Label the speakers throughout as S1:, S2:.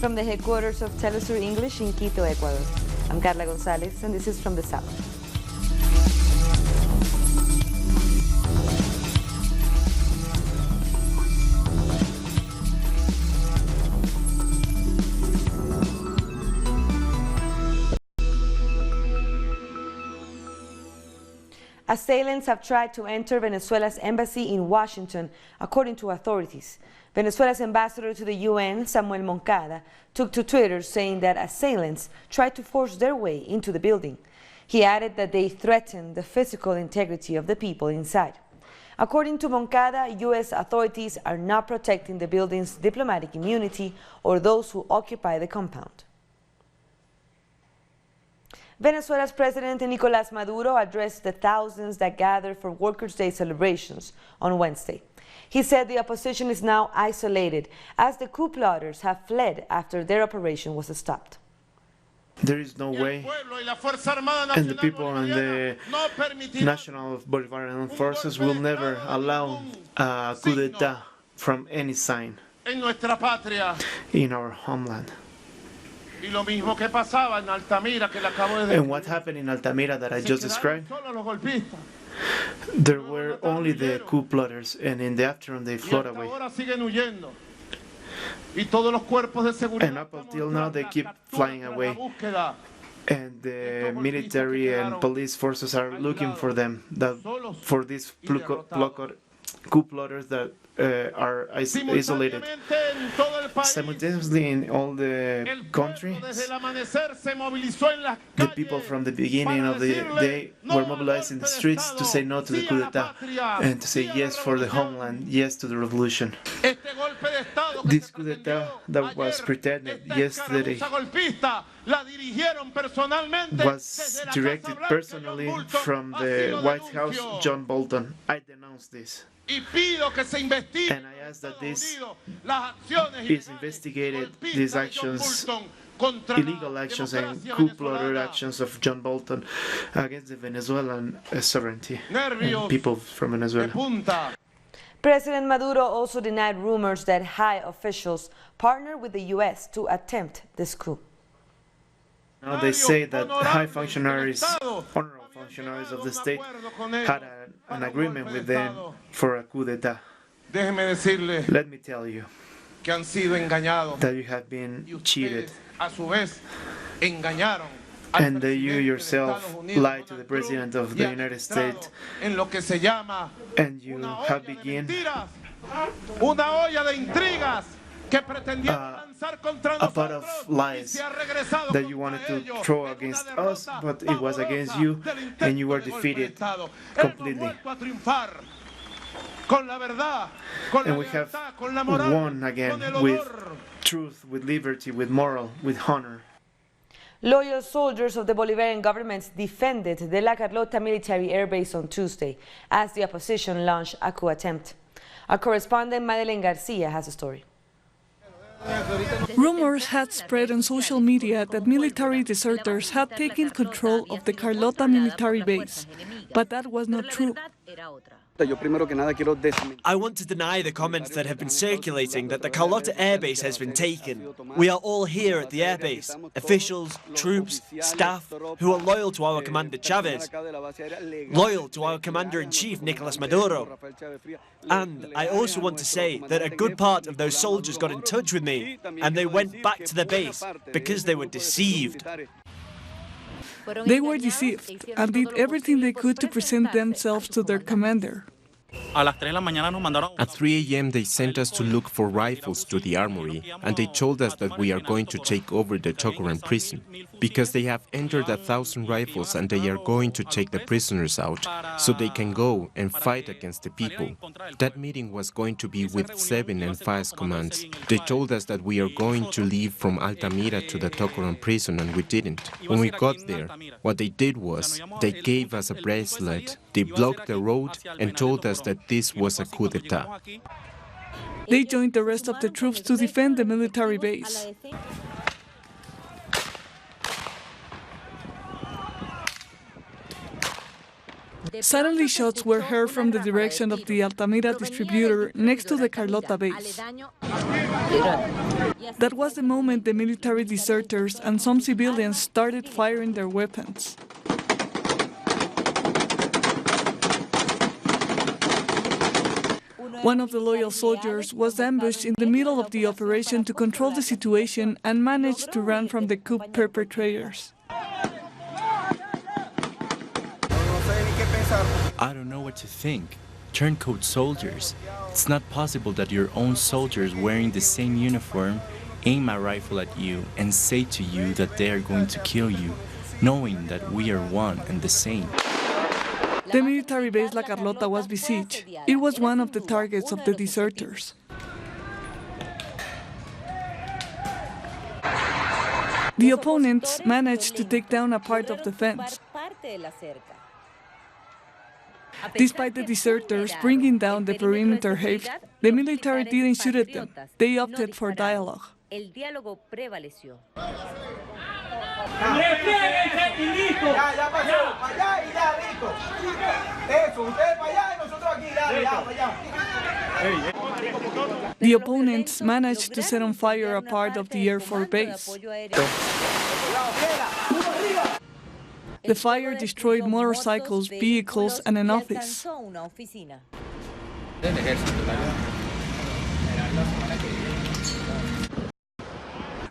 S1: From the headquarters of Telesur English in Quito, Ecuador, I'm Carla Gonzalez, and this is From the South. Assailants have tried to enter Venezuela's embassy in Washington, according to authorities. Venezuela's ambassador to the UN, Samuel Moncada, took to Twitter saying that assailants tried to force their way into the building. He added that they threatened the physical integrity of the people inside. According to Moncada, U.S. authorities are not protecting the building's diplomatic immunity or those who occupy the compound. Venezuela's President Nicolás Maduro addressed the thousands that gathered for Workers' Day celebrations on Wednesday. He said the opposition is now isolated as the coup plotters have fled after their operation was stopped.
S2: There is no way, and the people and the National Bolivarian Forces will never allow a coup d'etat from any sign in our homeland. And what happened in Altamira that I just described, there were only the coup plotters, and in the afternoon they fled away. And up until now they keep flying away. And the military and police forces are looking for them, for these coup plotters that are isolated. Simultaneously in all the country, the people from the beginning of the day were mobilized in the streets to say no to the coup d'etat and to say yes for the homeland, yes to the revolution. This coup d'etat that was pretended yesterday was directed personally from the White House, John Bolton. I denounce this. And I ask that this is investigated, these actions, illegal actions and coup plotter actions of John Bolton against the Venezuelan sovereignty and people from Venezuela.
S1: President Maduro also denied rumors that high officials partnered with the U.S. to attempt this coup.
S2: Now they say that high functionaries, honorable functionaries of the state, had an agreement with them for a coup d'etat. Let me tell you that you have been cheated, and that you yourself lied to the President of the United States, and you have begun a pot of lies that you wanted to throw against us, but it was against you, and you were defeated completely. And we have won again with truth, with liberty, with moral, with honor.
S1: Loyal soldiers of the Bolivarian government defended the La Carlota military air base on Tuesday as the opposition launched a coup attempt. Our correspondent Madeleine Garcia has a story.
S3: Rumors had spread on social media that military deserters had taken control of the Carlota military base, but that was not true.
S4: I want to deny the comments that have been circulating that the Carlota airbase has been taken. We are all here at the airbase, officials, troops, staff, who are loyal to our commander Chavez, loyal to our commander-in-chief Nicolás Maduro. And I also want to say that a good part of those soldiers got in touch with me, and they went back to the base because they were deceived.
S3: They were deceived and did everything they could to present themselves to their commander.
S5: At 3 a.m. they sent us to look for rifles to the armory, and they told us that we are going to take over the Tocoran prison, because they have entered 1,000 rifles and they are going to take the prisoners out, so they can go and fight against the people. That meeting was going to be with 7 and FtS commands. They told us that we are going to leave from Altamira to the Tocoran prison, and we didn't. When we got there, what they did was, they gave us a bracelet, they blocked the road and told us that this was a coup d'etat.
S3: They joined the rest of the troops to defend the military base. Suddenly shots were heard from the direction of the Altamira distributor next to the Carlota base. That was the moment the military deserters and some civilians started firing their weapons. One of the loyal soldiers was ambushed in the middle of the operation to control the situation and managed to run from the coup perpetrators.
S6: I don't know what to think. Turncoat soldiers. It's not possible that your own soldiers wearing the same uniform aim a rifle at you and say to you that they are going to kill you, knowing that we are one and the same.
S3: The military base La Carlota was besieged. It was one of the targets of the deserters. The opponents managed to take down a part of the fence. Despite the deserters bringing down the perimeter height, the military didn't shoot at them. They opted for dialogue. The opponents managed to set on fire a part of the Air Force base. The fire destroyed motorcycles, vehicles, and an office.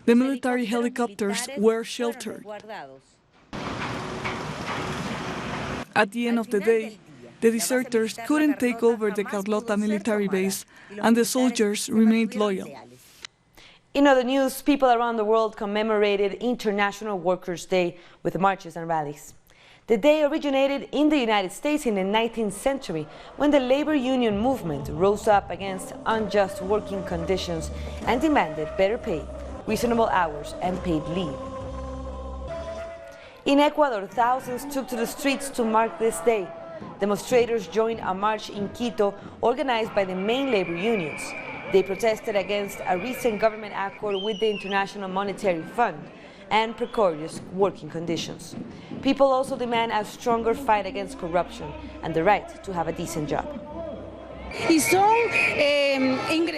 S3: The military helicopters were sheltered. At the end of the day, the deserters couldn't take over the Carlota military base, and the soldiers remained loyal.
S1: In other news, people around the world commemorated International Workers' Day with marches and rallies. The day originated in the United States in the 19th century when the labor union movement rose up against unjust working conditions and demanded better pay, reasonable hours, and paid leave. In Ecuador, thousands took to the streets to mark this day. Demonstrators joined a march in Quito organized by the main labor unions. They protested against a recent government accord with the International Monetary Fund and precarious working conditions. People also demand a stronger fight against corruption and the right to have a decent job.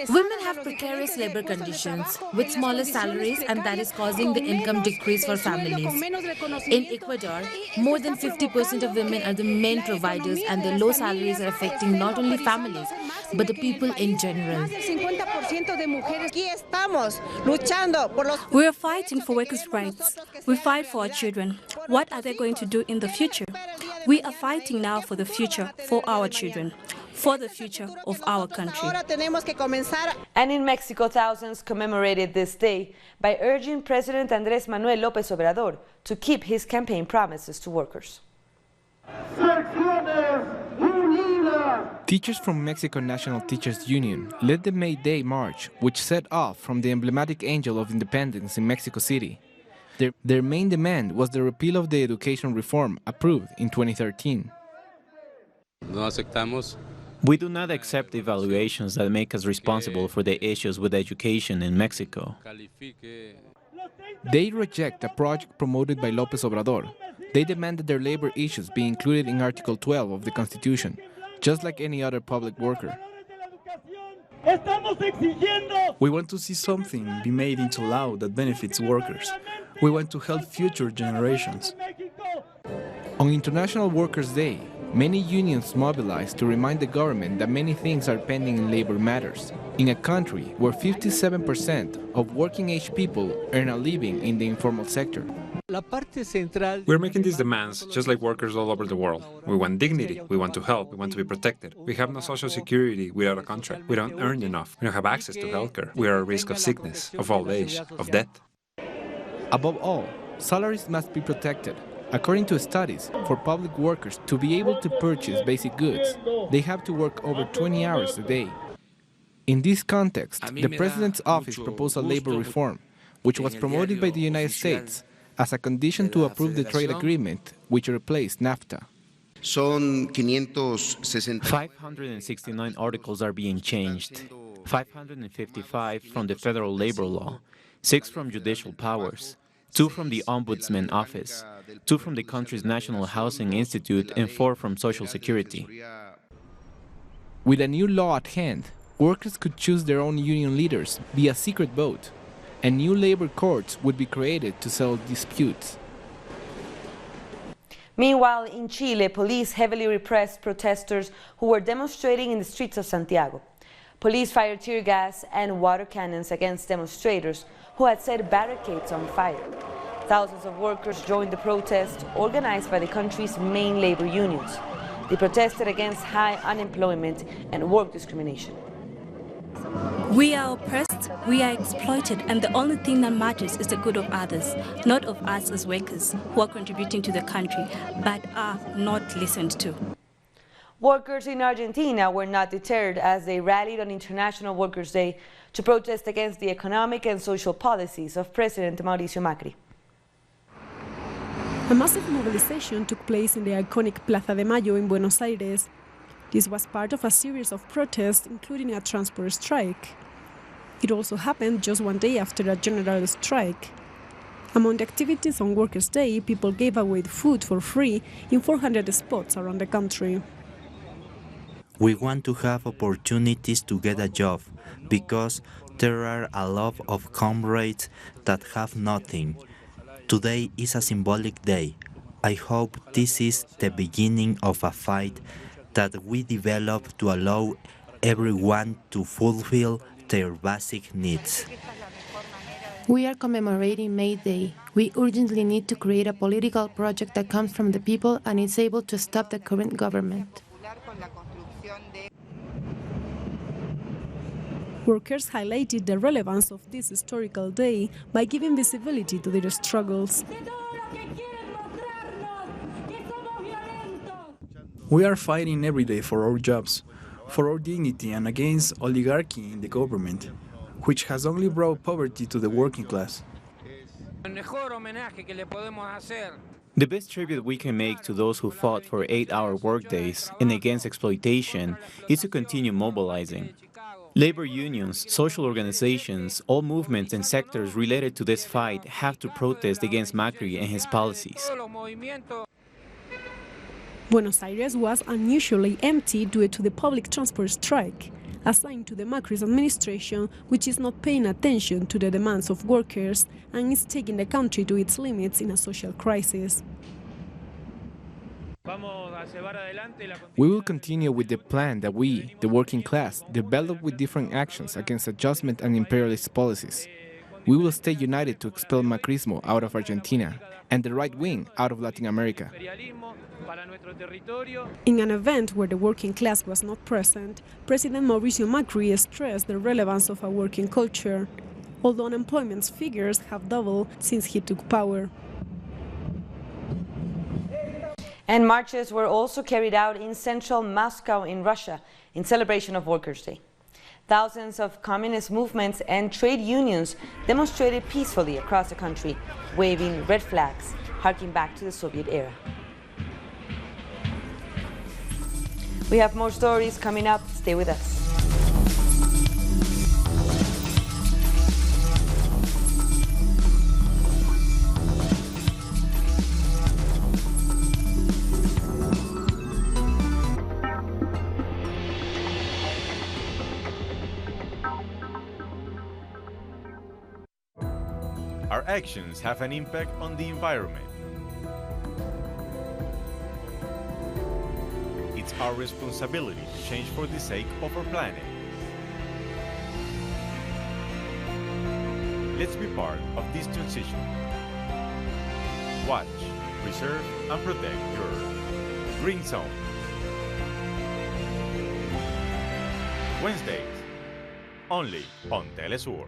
S7: Women have precarious labor conditions with smaller salaries, and that is causing the income decrease for families. In Ecuador, more than 50% of women are the main providers, and the low salaries are affecting not only families, but the people in general.
S8: We are fighting for workers' rights. We fight for our children. What are they going to do in the future? We are fighting now for the future, for our children, for the future of our country.
S1: And in Mexico, thousands commemorated this day by urging President Andrés Manuel López Obrador to keep his campaign promises to workers.
S9: Teachers from Mexico National Teachers Union led the May Day March, which set off from the emblematic Angel of Independence in Mexico City. Their main demand was the repeal of the education reform approved in 2013.
S10: We do not accept evaluations that make us responsible for the issues with education in Mexico.
S9: They reject a project promoted by López Obrador. They demanded their labor issues be included in Article 12 of the Constitution, just like any other public worker.
S11: We want to see something be made into law that benefits workers. We want to help future generations.
S9: On International Workers' Day, many unions mobilized to remind the government that many things are pending in labor matters, in a country where 57% of working-age people earn a living in the informal sector.
S12: We're making these demands just like workers all over the world. We want dignity, we want to help, we want to be protected. We have no social security without a contract. We don't earn enough. We don't have access to healthcare. We are at risk of sickness, of old age, of death.
S9: Above all, salaries must be protected. According to studies, for public workers to be able to purchase basic goods, they have to work over 20 hours a day. In this context, the President's office proposed a labor reform, which was promoted by the United States as a condition to approve the trade agreement, which replaced NAFTA.
S10: 569 articles are being changed, 555 from the federal labor law, 6 from judicial powers, 2 from the Ombudsman Office, 2 from the country's National Housing Institute, and 4 from Social Security.
S9: With a new law at hand, workers could choose their own union leaders via secret vote, and new labor courts would be created to settle disputes.
S1: Meanwhile, in Chile, police heavily repressed protesters who were demonstrating in the streets of Santiago. Police fired tear gas and water cannons against demonstrators who had set barricades on fire. Thousands of workers joined the protest organized by the country's main labor unions. They protested against high unemployment and work discrimination.
S8: We are oppressed, we are exploited, and the only thing that matters is the good of others, not of us as workers who are contributing to the country, but are not listened to.
S1: Workers in Argentina were not deterred as they rallied on International Workers' Day to protest against the economic and social policies of President Mauricio Macri.
S13: A massive mobilization took place in the iconic Plaza de Mayo in Buenos Aires. This was part of a series of protests, including a transport strike. It also happened just one day after a general strike. Among the activities on Workers' Day, people gave away food for free in 400 spots around the country.
S14: We want to have opportunities to get a job, because there are a lot of comrades that have nothing. Today is a symbolic day. I hope this is the beginning of a fight that we develop to allow everyone to fulfill their basic needs.
S15: We are commemorating May Day. We urgently need to create a political project that comes from the people and is able to stop the current government.
S13: Workers highlighted the relevance of this historical day by giving visibility to their struggles.
S11: We are fighting every day for our jobs, for our dignity, and against oligarchy in the government, which has only brought poverty to the working class.
S10: The best tribute we can make to those who fought for 8-hour workdays and against exploitation is to continue mobilizing. Labor unions, social organizations, all movements and sectors related to this fight have to protest against Macri and his policies.
S13: Buenos Aires was unusually empty due to the public transport strike, a sign to the Macri's administration, which is not paying attention to the demands of workers and is taking the country to its limits in a social crisis.
S9: We will continue with the plan that we, the working class, developed with different actions against adjustment and imperialist policies. We will stay united to expel Macrismo out of Argentina and the right wing out of Latin America.
S13: In an event where the working class was not present, President Mauricio Macri stressed the relevance of a working culture, although unemployment figures have doubled since he took power.
S1: And marches were also carried out in central Moscow in Russia in celebration of Workers' Day. Thousands of communist movements and trade unions demonstrated peacefully across the country, waving red flags, harking back to the Soviet era. We have more stories coming up. Stay with us.
S16: Our actions have an impact on the environment. It's our responsibility to change for the sake of our planet. Let's be part of this transition. Watch, preserve, and protect your Green Zone. Wednesdays, only on Telesur.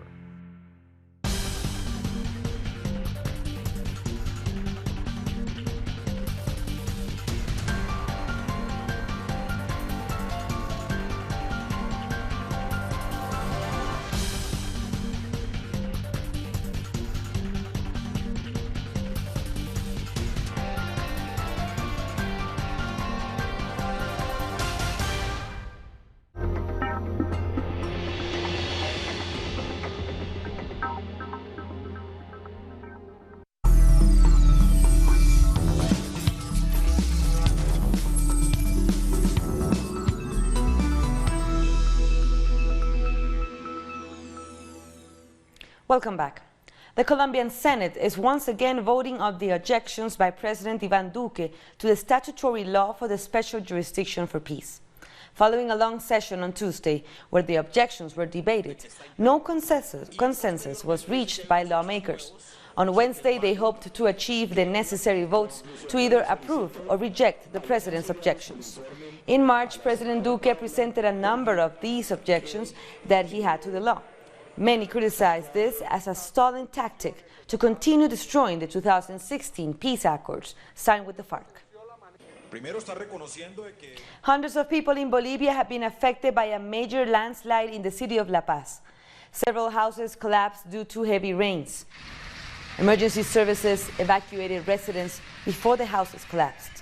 S1: Welcome back. The Colombian Senate is once again voting on the objections by President Iván Duque to the statutory law for the special jurisdiction for peace. Following a long session on Tuesday, where the objections were debated, no consensus was reached by lawmakers. On Wednesday, they hoped to achieve the necessary votes to either approve or reject the president's objections. In March, President Duque presented a number of these objections that he had to the law. Many criticized this as a stalling tactic to continue destroying the 2016 peace accords signed with the FARC. Hundreds of people in Bolivia have been affected by a major landslide in the city of La Paz. Several houses collapsed due to heavy rains. Emergency services evacuated residents before the houses collapsed.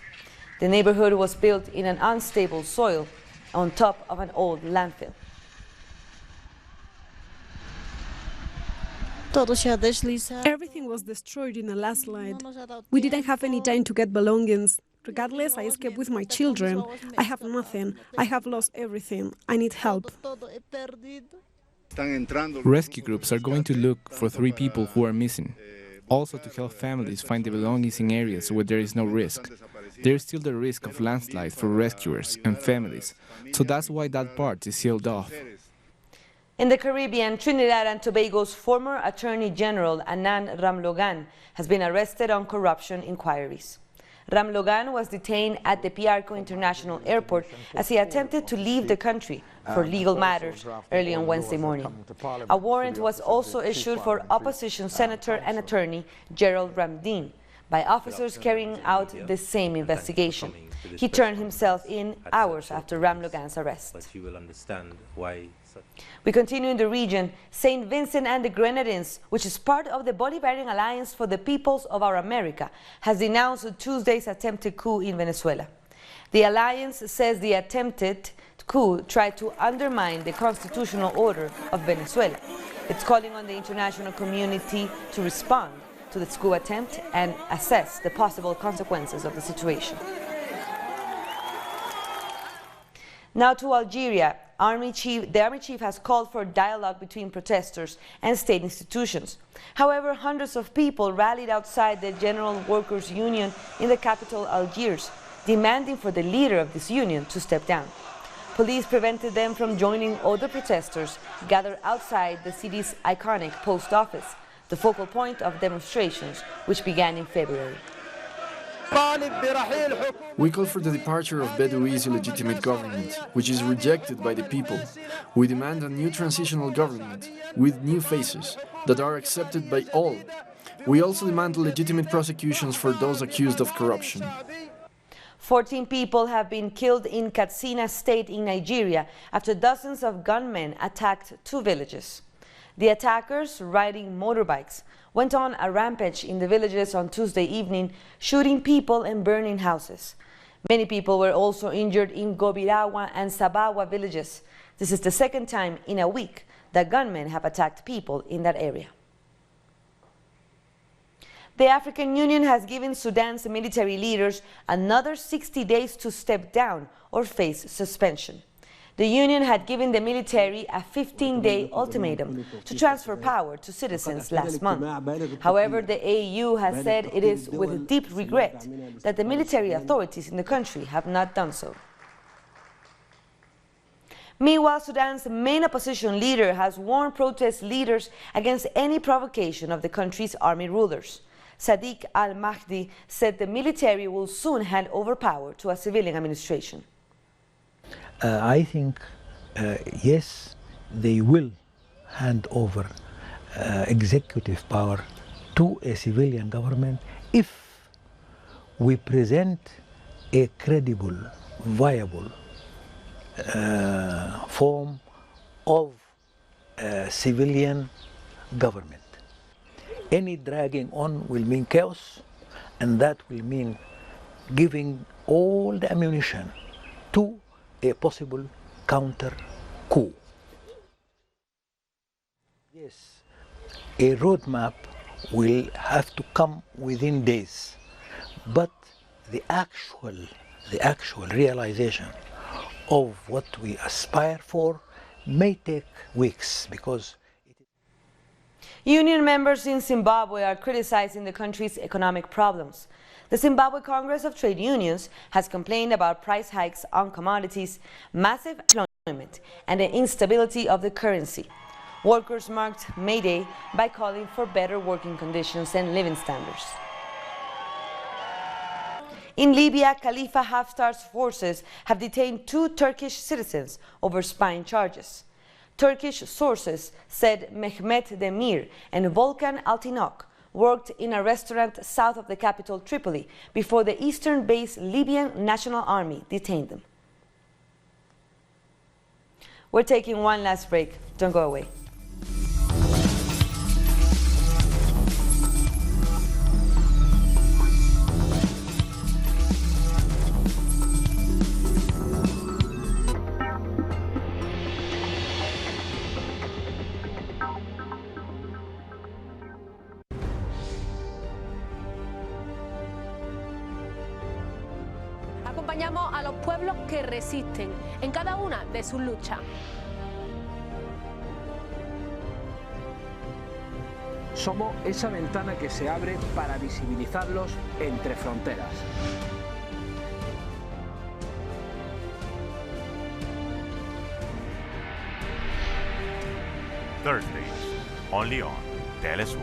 S1: The neighborhood was built in an unstable soil on top of an old landfill.
S13: Everything was destroyed in a landslide. We didn't have any time to get belongings. Regardless, I escaped with my children. I have nothing. I have lost everything. I need help.
S9: Rescue groups are going to look for 3 people who are missing. Also to help families find the belongings in areas where there is no risk. There is still the risk of landslides for rescuers and families, so that's why that part is sealed off.
S1: In the Caribbean, Trinidad and Tobago's former Attorney General Anand Ramlogan has been arrested on corruption inquiries. Ramlogan was detained at the Piarco International Airport as he attempted to leave the country for legal matters early on Wednesday morning. A warrant was also issued for opposition senator and attorney Gerald Ramdeen by officers carrying out the same investigation. He turned himself in hours after Ramlogan's arrest. We continue in the region. St. Vincent and the Grenadines, which is part of the Bolivarian Alliance for the Peoples of Our America, has denounced Tuesday's attempted coup in Venezuela. The alliance says the attempted coup tried to undermine the constitutional order of Venezuela. It's calling on the international community to respond to this coup attempt and assess the possible consequences of the situation. Now to Algeria. The army chief has called for dialogue between protesters and state institutions. However, hundreds of people rallied outside the General Workers' Union in the capital, Algiers, demanding for the leader of this union to step down. Police prevented them from joining other protesters gathered outside the city's iconic post office, the focal point of demonstrations which began in February.
S17: We call for the departure of Bedoui's illegitimate government, which is rejected by the people. We demand a new transitional government with new faces that are accepted by all. We also demand legitimate prosecutions for those accused of corruption.
S1: 14 people have been killed in Katsina State in Nigeria after dozens of gunmen attacked 2 villages. The attackers, riding motorbikes, went on a rampage in the villages on Tuesday evening, shooting people and burning houses. Many people were also injured in Gobirawa and Sabawa villages. This is the second time in a week that gunmen have attacked people in that area. The African Union has given Sudan's military leaders another 60 days to step down or face suspension. The Union had given the military a 15-day ultimatum to transfer power to citizens last month. However, the AU has said it is with deep regret that the military authorities in the country have not done so. Meanwhile, Sudan's main opposition leader has warned protest leaders against any provocation of the country's army rulers. Sadiq al-Mahdi said the military will soon hand over power to a civilian administration.
S18: I think, yes, they will hand over executive power to a civilian government if we present a credible, viable form of civilian government. Any dragging on will mean chaos, and that will mean giving all the ammunition to a possible counter-coup. Yes, a roadmap will have to come within days, but the actual realization of what we aspire for may take weeks, because
S1: Union members in Zimbabwe are criticizing the country's economic problems. The Zimbabwe Congress of Trade Unions has complained about price hikes on commodities, massive unemployment, and the instability of the currency. Workers marked May Day by calling for better working conditions and living standards. In Libya, Khalifa Haftar's forces have detained 2 Turkish citizens over spying charges. Turkish sources said Mehmet Demir and Volkan Altinok worked in a restaurant south of the capital Tripoli before the eastern-based Libyan National Army detained them. We're taking one last break. Don't go away.
S19: Acompañamos a los pueblos que resisten en cada una de sus luchas.
S20: Somos esa ventana que se abre para visibilizarlos entre fronteras.
S16: Thursdays, only on Telesur.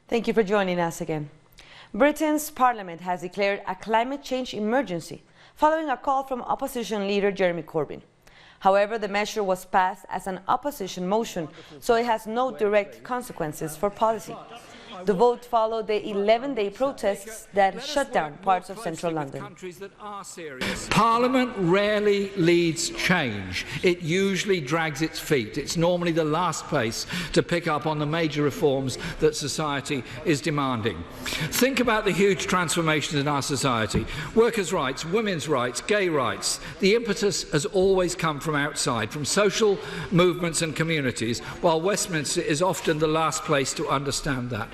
S1: Thank you for joining us again. Britain's Parliament has declared a climate change emergency following a call from opposition leader Jeremy Corbyn. However, the measure was passed as an opposition motion, so it has no direct consequences for policy. The vote followed the 11-day protests that shut down parts of central London.
S21: Parliament rarely leads change. It usually drags its feet. It's normally the last place to pick up on the major reforms that society is demanding. Think about the huge transformations in our society. Workers' rights, women's rights, gay rights. The impetus has always come from outside, from social movements and communities, while Westminster is often the last place to understand that.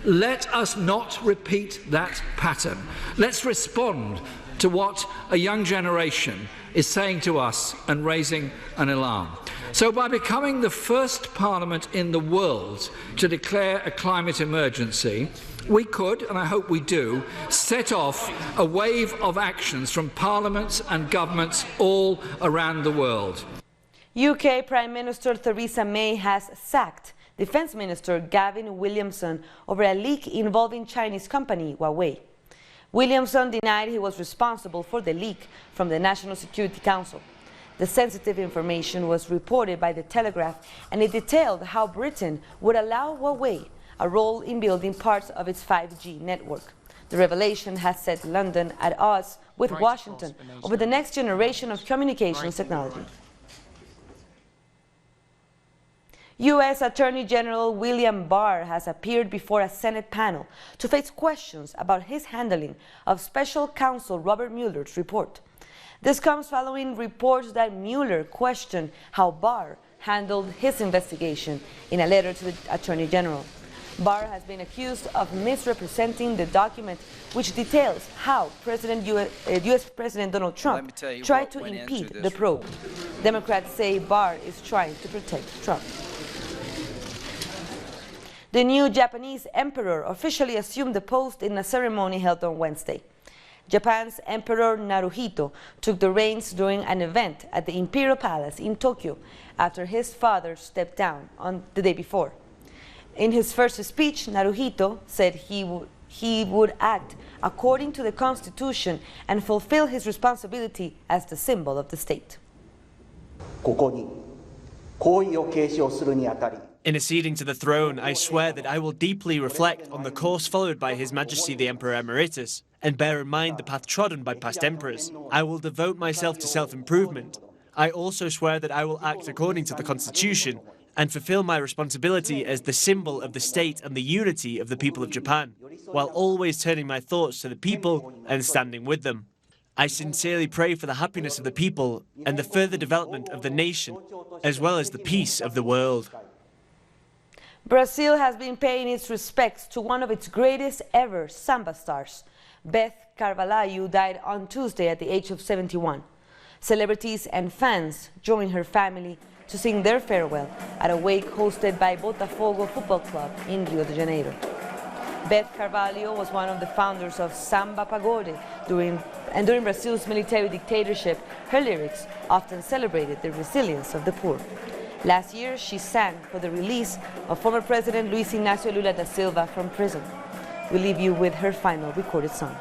S21: Let us not repeat that pattern. Let's respond to what a young generation is saying to us and raising an alarm. So by becoming the first parliament in the world to declare a climate emergency, we could, and I hope we do, set off a wave of actions from parliaments and governments all around the world.
S1: UK Prime Minister Theresa May has sacked Defense Minister Gavin Williamson over a leak involving Chinese company Huawei. Williamson denied he was responsible for the leak from the National Security Council. The sensitive information was reported by The Telegraph, and it detailed how Britain would allow Huawei a role in building parts of its 5G network. The revelation has set London at odds with Washington over the next generation of communications technology. U.S. Attorney General William Barr has appeared before a Senate panel to face questions about his handling of Special Counsel Robert Mueller's report. This comes following reports that Mueller questioned how Barr handled his investigation in a letter to the Attorney General. Barr has been accused of misrepresenting the document, which details how U.S. President Donald Trump tried to impede the probe. Democrats say Barr is trying to protect Trump. The new Japanese emperor officially assumed the post in a ceremony held on Wednesday. Japan's Emperor Naruhito took the reins during an event at the Imperial Palace in Tokyo after his father stepped down on the day before. In his first speech, Naruhito said he would act according to the Constitution and fulfill his responsibility as the symbol of the state.
S22: ここに
S4: In acceding to the throne, I swear that I will deeply reflect on the course followed by His Majesty the Emperor Emeritus, and bear in mind the path trodden by past emperors. I will devote myself to self-improvement. I also swear that I will act according to the Constitution and fulfill my responsibility as the symbol of the state and the unity of the people of Japan, while always turning my thoughts to the people and standing with them. I sincerely pray for the happiness of the people and the further development of the nation, as well as the peace of the world.
S1: Brazil has been paying its respects to one of its greatest ever samba stars. Beth Carvalho died on Tuesday at the age of 71. Celebrities and fans joined her family to sing their farewell at a wake hosted by Botafogo Football Club in Rio de Janeiro. Beth Carvalho was one of the founders of Samba Pagode. During Brazil's military dictatorship, her lyrics often celebrated the resilience of the poor. Last year, she sang for the release of former President Luiz Inácio Lula da Silva from prison. We leave you with her final recorded song.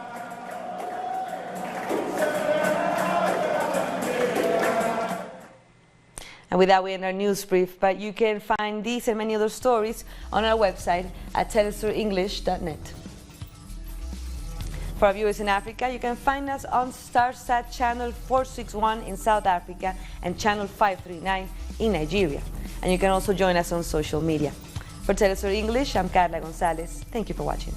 S1: And with that, we end our news brief, but you can find these and many other stories on our website at telesurenglish.net. For our viewers in Africa, you can find us on StarSat channel 461 in South Africa and channel 539 in Nigeria. And you can also join us on social media. For Telesur English, I'm Carla Gonzalez. Thank you for watching.